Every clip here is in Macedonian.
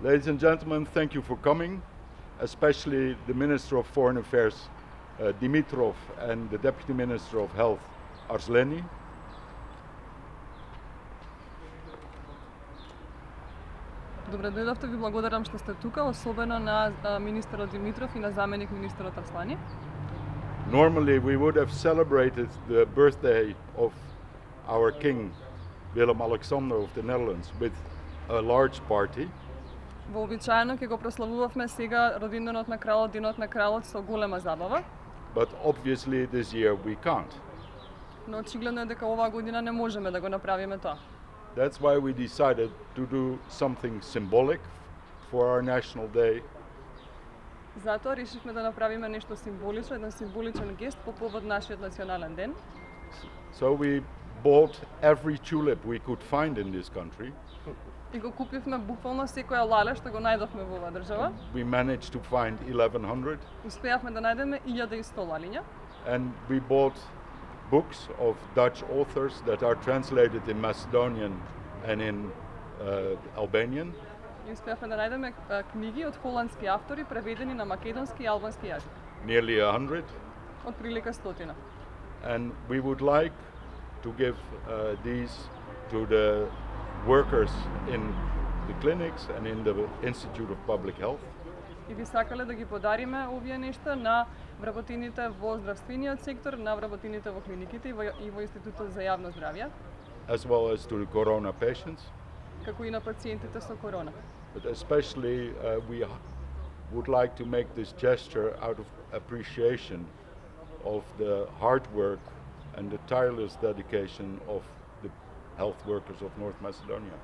Ladies and gentlemen, thank you for coming, especially the Minister of Foreign Affairs, Dimitrov, and the Deputy Minister of Health, Arsleni. Добре дојдовте, ви благодарам што сте тука, особено на министерот Димитров и на заменик министерот Арслани. Normally we would have celebrated the birthday of our king, Willem-Alexander of the Netherlands, with a large party. Вообичаено ќе го прославувавме сега родинденот на кралот, денот на кралот со голема забава. But obviously this year we can't. Но очигледно е дека оваа година не можеме да го направиме тоа. That's why we decided to do something symbolic for our National Day. Затоа решивме да направиме нешто символично, еден символичен гест по повод нашиот национален ден. So we bought every tulip we could find in this country. И го купивме буквално секоја лале што го најдовме во оваа држава. We managed to find 1100. Успеавме да најдеме 1100 лалиња. And we bought books of Dutch authors that are translated in Macedonian and in Albanian. И успеавме да најдеме книги од холандски автори преведени на македонски и албански јазик. Nearly 100. Од прилика 100. And we would like to give these to the workers in the clinics and in the Institute of Public Health. И би сакале да ги подариме овие нешта на вработените во здравствениот сектор, на вработените во клиниките и во Институтот за јавно здравје, as well as to the corona patients. како и на пациентите со корона. But especially we would like to make this gesture out of appreciation of the hard work and the tireless dedication of the health workers of North Macedonia.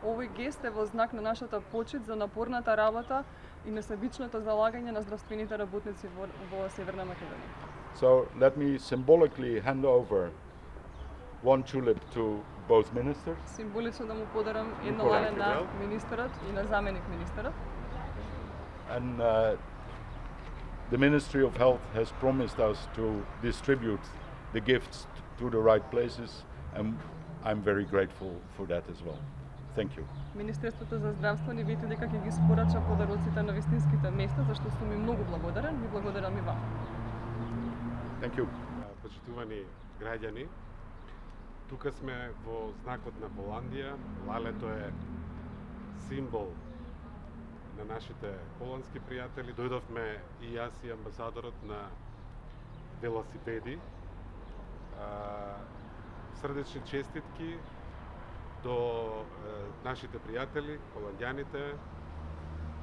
Овој гест е во знак на нашата почит за напорната работа и несебичното залагање на здравствените работници во Северна Македонија. So let me symbolically hand over one tulip to both ministers. Символично да му подарам едно Никола лале на Кирил. министерот и на заменик министерот. And the Ministry of Health has promised us to distribute the gifts to the right places, and I'm very grateful for that as well. Thank you. Министерството за здравство ни вети дека ќе ги спорача подароците на вистинските места, зашто сум ми многу благодарен, ви благодарам и вам. Thank you. Почитувани граѓани, тука сме во знакот на Холандија. Лалето е символ на нашите холандски пријатели. Дојдовме и јас и амбасадорот на велосипеди. Срдечни честитки до нашите пријатели, холандјаните,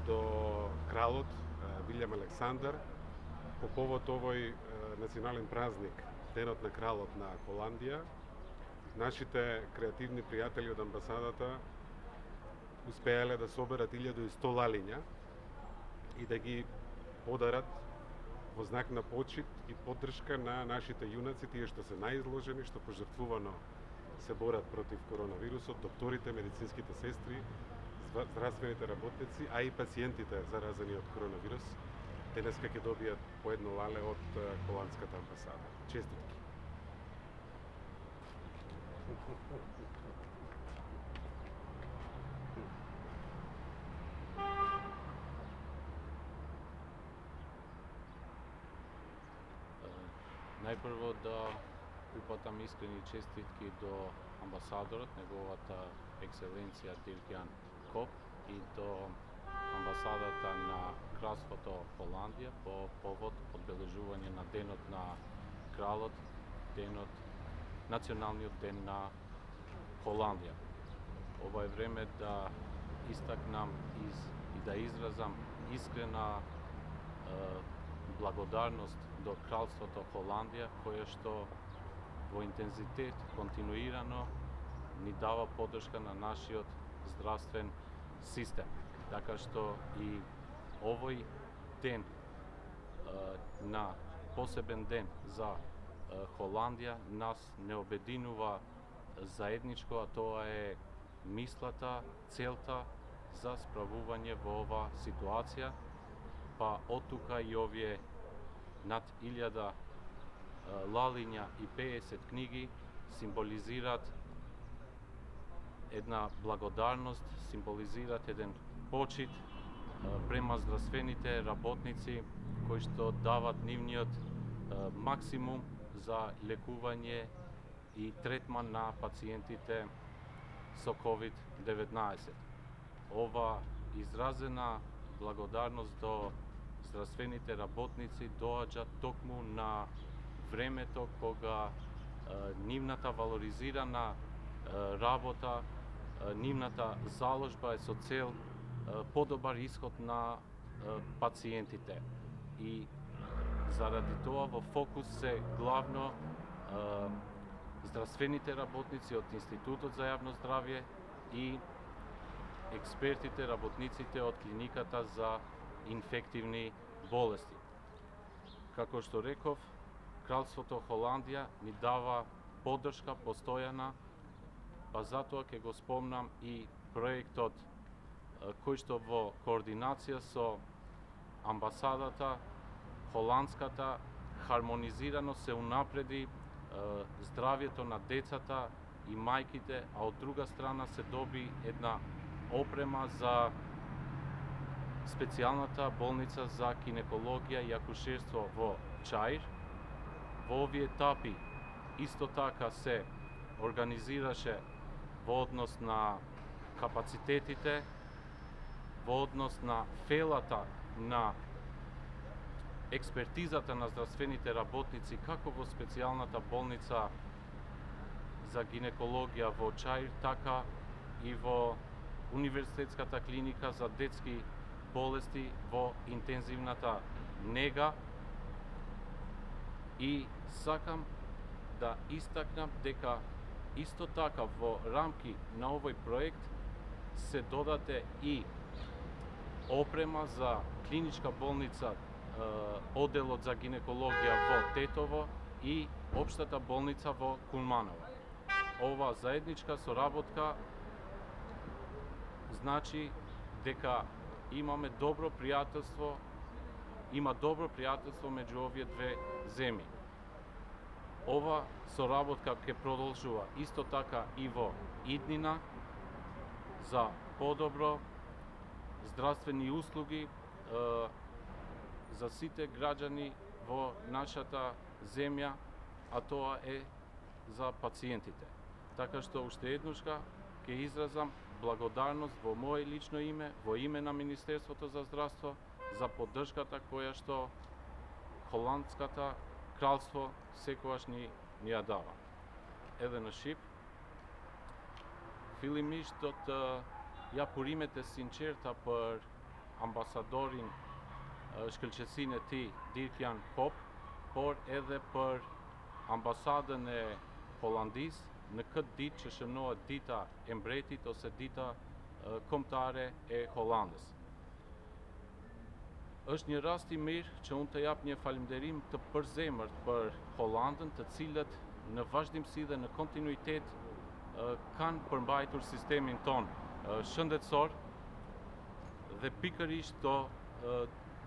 до кралот Вилјам Александар по повод овој национален празник, денот на кралот на Холандија. Нашите креативни пријатели од амбасадата успеале да соберат 1100 лалиња и да ги подарат во знак на почит и поддршка на нашите јунаци, тие што се најизложени, што пожртвувано се борат против коронавирусот, докторите, медицинските сестри, здравствените работници, а и пациентите заразени од коронавирус. Денеска ќе добијат по едно лале од холандската амбасада. Честитки. Најпрво да упатам искрени честитки до амбасадорот, неговата екселенција Dirk-Jan Kok и до амбасадата на Кралството Холандија по повод одбележување на денот на кралот, националниот ден на Холандија. Ова е време да истакнам и да изразам искрена благодарност до Кралството Холандија, кое што во интензитет континуирано ни дава поддршка на нашиот здравствен систем. Така што и овој ден на посебен ден за Холандија нас не обединува заедничко, а тоа е мислата, целта за справување во оваа ситуација, па оттука и овие над 1000 лалиња и 50 книги символизираат една благодарност, символизираат еден почит према здравствените работници кои што дават нивниот максимум за лекување и третман на пациентите со COVID-19. Ова изразена благодарност до здравствените работници доаѓа токму на времето кога нивната валоризирана работа, нивната заложба е со цел подобар исход на пациентите. И заради тоа во фокус се главно здравствените работници од Институтот за јавно здравје и експертите, работниците од клиниката за инфективни болести. Како што реков, Кралството Холандија ни дава поддршка постојана, па затоа ќе го спомнам и проектот кој што во координација со амбасадата холандската хармонизирано се унапреди здравјето на децата и мајките, а од друга страна се доби една опрема за специјалната болница за гинекологија и акушерство во Чаир. Во овие етапи исто така се организираше во однос на капацитетите, во однос на фелата на експертизата на здравствените работници, како во специјалната болница за гинекологија во Чаир, така и во Универзитетската клиника за детски болести во интензивната нега. И сакам да истакнам дека исто така во рамки на овој проект се додаде и опрема за клиничка болница, оделот за гинекологија во Тетово и општата болница во Кулманово. Ова заедничка соработка значи дека имаме добро пријателство, има добро пријателство меѓу овие две земји. Ова соработка ќе продолжува исто така и во иднина за подобро здравствени услуги за сите граѓани во нашата земја, а тоа е за пациентите. Така што уште еднушка ќе изразам благодарност во моје лично име, во име на Министерството за здравство, за поддршката која што Холандската кралство секогаш ни ја дава. Еден на шип. Fillimisht do të ja purimet e sinqerta për ambasadorin shkëlqësinë e tij Dirk-Jan Kop, por edhe për ambasadën e Hollandisë në këtë ditë që shënohet dita e mbretit ose dita kombëtare e Hollandës. Është një rast i mirë që unë të jap një falënderim të përzemërt për Hollandën, të cilët në vazhdimsi dhe në kontinuitet kanë përmbajtur sistemin ton shëndetësor dhe pikërisht këto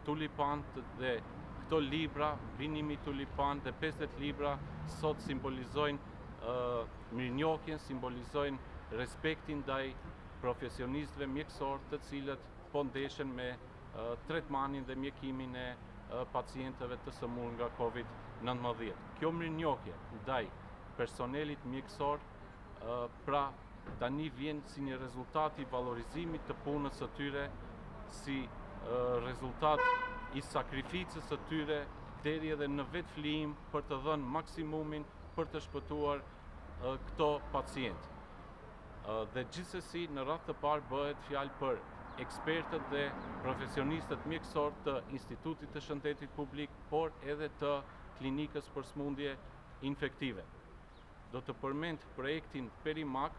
tulipan dhe këto libra, vinimi tulipan dhe 50 libra sot simbolizojnë mirënjohjen, simbolizojnë respektin ndaj profesionistëve mjekësor të cilët po ndeshen me tretmanin dhe mjekimin e pacientëve të sëmurë nga COVID-19. Kjo mirënjohje ndaj personelit mjekësor pra tani vjen si një rezultat i valorizimit të punës së tyre, si rezultat i sakrificës së tyre deri edhe në vetë flijim për të dhënë maksimumin për të shpëtuar këto pacient. Dhe gjithsesi në radhë të parë bëhet fjalë për ekspertët dhe profesionistët mjekësor të Institutit të Shëndetit Publik, por edhe të klinikës për smundje infektive. Do të përmend projektin Perimak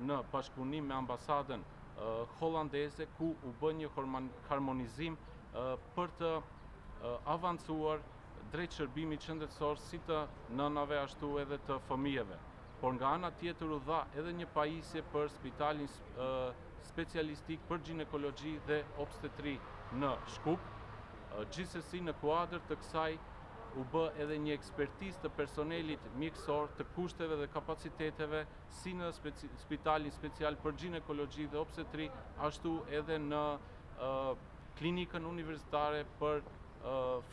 në bashkëpunim me ambasadën holandeze, ku u bë një harmonizim për të avancuar drejt shërbimit shëndetësor si të nënave ashtu edhe të fëmijëve. Por nga ana tjetër u dha edhe një pajisje për spitalin specialistik për ginekologji dhe obstetri në Shkup. Gjithsesi në kuadër të kësaj u bë edhe një ekspertizë të personelit mjekësor, të kushteve dhe kapaciteteve, si në spitalin special për ginekologji dhe obstetri, ashtu edhe në klinikën universitare për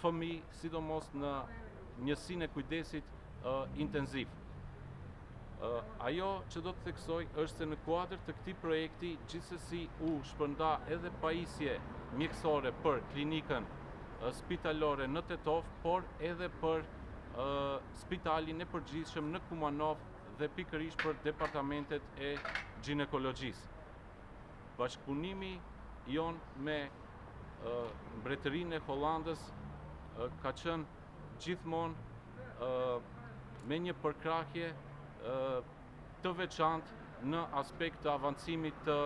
fëmijë, sidomos në njësinë e kujdesit intenziv. Ajo që do të theksoj është se në kuadër të këtij projekti gjithsesi u shpërnda edhe pajisje mjekësore për klinikën spitalore në Tetov, por edhe për spitalin e përgjithshëm në Kumanov dhe pikërisht për departamentet e ginekologjisë. Bashkëpunimi jon me Mbretërinë e Hollandës ka qenë gjithmonë me një përkrahje të veçantë në aspekt të avancimit të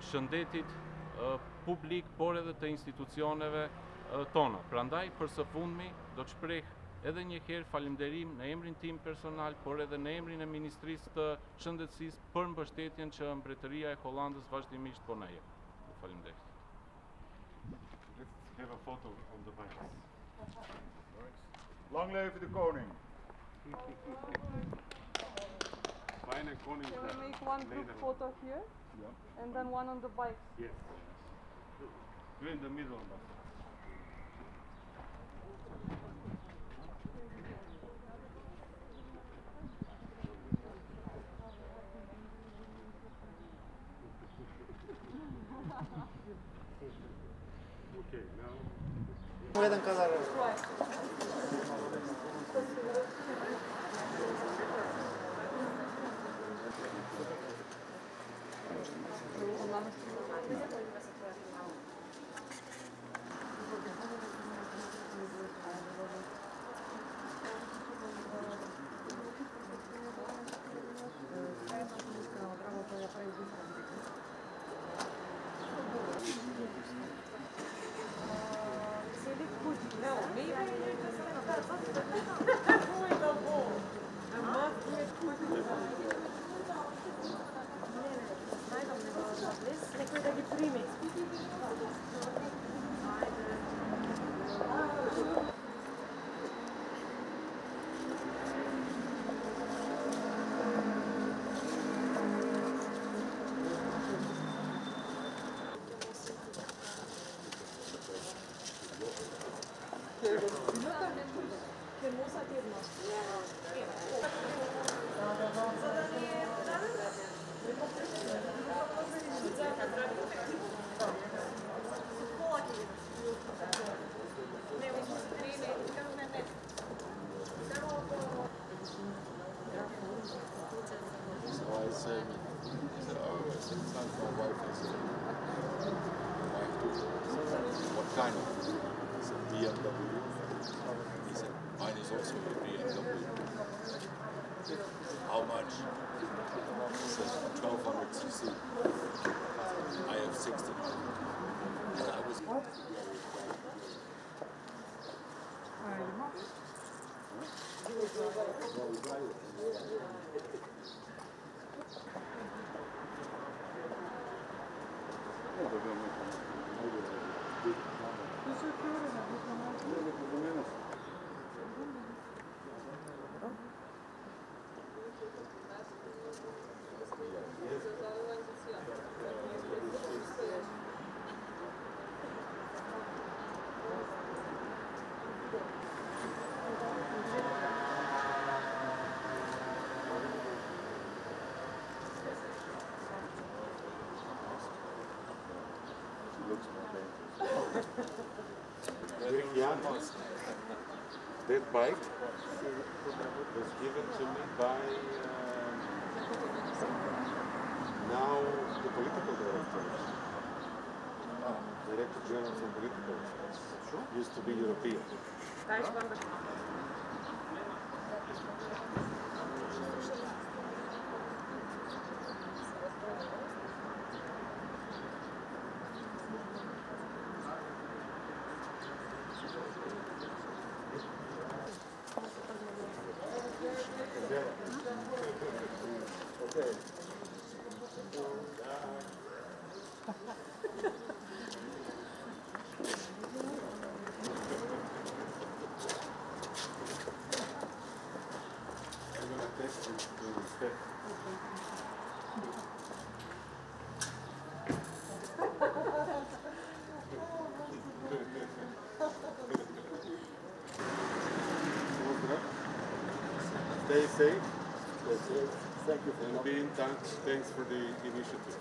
shëndetit publik, por edhe të institucioneve tona. Prandaj, për së fundmi, do të shpreh edhe një herë falënderim në emrin tim personal, por edhe në emrin e Ministrisë të Shëndetësisë për mbështetjen që Mbretëria e Hollandës vazhdimisht po na jep. Faleminderit. Let's have a photo on the bike. Lang leven de koning. Bijna koning. Can we make one group photo here? Yeah. And then one on the bike. Yes. You're in the middle. Okay, now. Pueden quedar. Nekoj da gi primi. What kind of? He said, BMW. He said, mine is also a BMW. How much? He said, 1200 cc. I have 1600. And I was... That bike was given to me by now the political director. Director General for Political Affairs. Used to be European. Stay safe. Stay safe. Thank you for And be in touch. Thanks for the initiative.